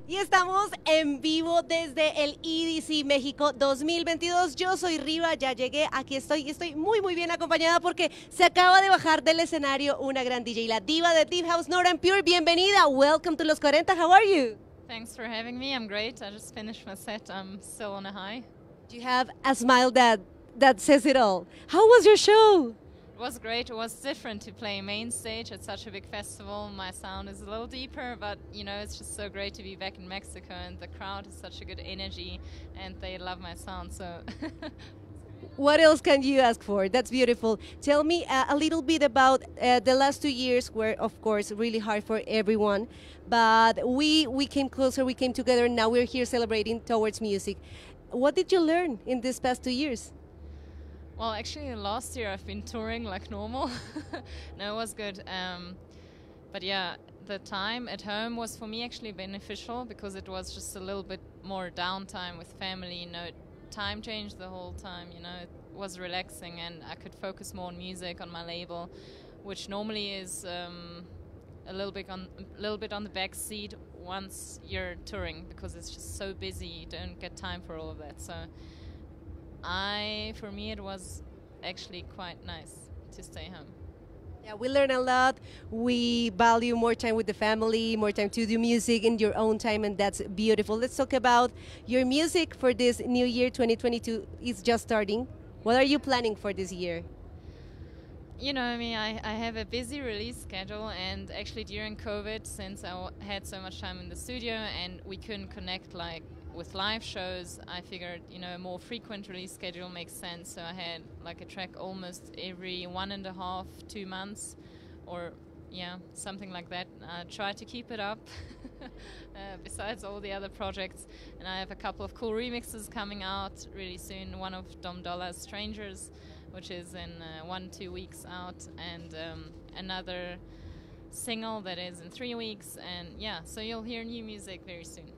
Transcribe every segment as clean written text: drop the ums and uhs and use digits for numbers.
Y estamos en vivo desde el EDC México 2022. Yo soy Riva, ya llegué, aquí estoy y estoy muy bien acompañada porque se acaba de bajar del escenario una gran DJ, la diva de Deep House, Nora Pure. Bienvenida, welcome to Los 40. How are you? Thanks for having me. I'm great. I just finished my set. I'm still on a high. You have a smile that says it all. How was your show? It was great. It was different to play main stage at such a big festival. My sound is a little deeper, but you know, it's just so great to be back in Mexico, and the crowd has such a good energy and they love my sound. So what else can you ask for? That's beautiful. Tell me a little bit about the last 2 years were, of course, really hard for everyone. But we came closer, we came together, and now we're here celebrating towards music. What did you learn in these past 2 years? well, actually last year I've been touring like normal. No, it was good. But yeah, the time at home was for me actually beneficial because it was just a little bit more downtime with family. No time changed the whole time, you know, it was relaxing and I could focus more on music, on my label, which normally is a little bit on the back seat once you're touring because it's just so busy, you don't get time for all of that. So for me it was actually quite nice to stay home. Yeah, we learn a lot. We value more time with the family, more time to do music in your own time, and that's beautiful. Let's talk about your music for this new year. 2022 is just starting. What are you planning for this year? You know, I mean, I have a busy release schedule, and actually during COVID, since I had so much time in the studio and we couldn't connect like with live shows, I figured, you know, a more frequent release schedule makes sense. So I had like a track almost every 1.5, 2 months, or yeah, something like that. I try to keep it up besides all the other projects. And I have a couple of cool remixes coming out really soon. One of Dom Dolla's Strangers, which is in 1-2 weeks out, and another single that is in 3 weeks. And yeah, so you'll hear new music very soon.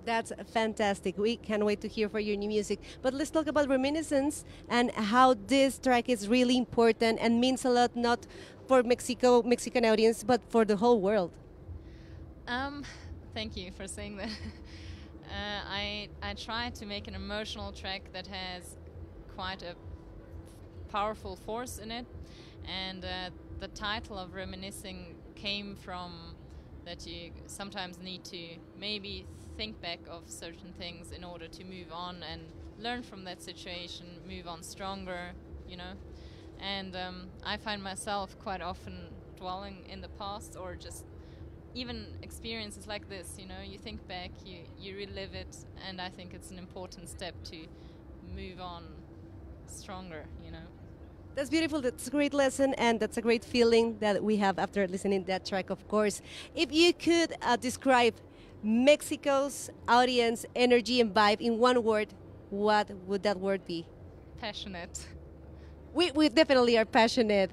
That's fantastic. We can't wait to hear for your new music. But let's talk about Reminiscence and how this track is really important and means a lot, not for Mexican audience, but for the whole world. Thank you for saying that. I tried to make an emotional track that has quite a powerful force in it, and the title of Reminiscing came from that you sometimes need to maybe think back of certain things in order to move on and learn from that situation, move on stronger, you know. And I find myself quite often dwelling in the past, or just even experiences like this, you know, you think back, you relive it, and I think it's an important step to move on stronger, you know. That's beautiful. That's a great lesson, and that's a great feeling that we have after listening to that track, of course. If you could describe Mexico's audience energy and vibe in one word, what would that word be? Passionate. We definitely are passionate.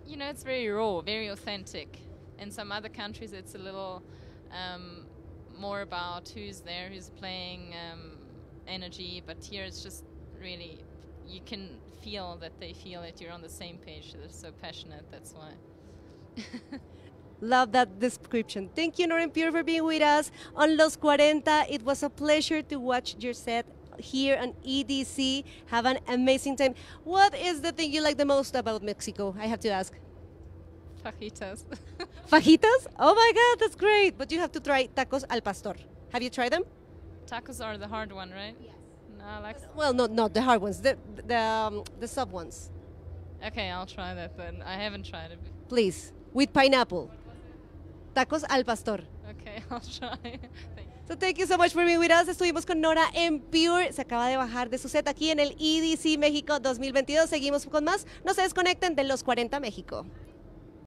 You know, it's very raw, very authentic. In some other countries, it's a little more about who's there, who's playing, energy, but here it's just really, you can feel that they feel it, you're on the same page, they're so passionate, that's why. Love that description. Thank you, Nora Pure, for being with us on Los 40. It was a pleasure to watch your set here on EDC. Have an amazing time. What is the thing you like the most about Mexico? I have to ask. Fajitas. Fajitas? Oh my God, that's great. But you have to try tacos al pastor. Have you tried them? Tacos are the hard one, right? Yes. No, I like. Well, not the hard ones. The soft ones. Okay, I'll try that then. I haven't tried it. Please, with pineapple. Tacos al pastor. Okay, I'll try. So thank you so much for being with us. Estuvimos con Nora en Pure. Se acaba de bajar de su set aquí en el EDC México 2022. Seguimos con más. No se desconecten de Los 40 México.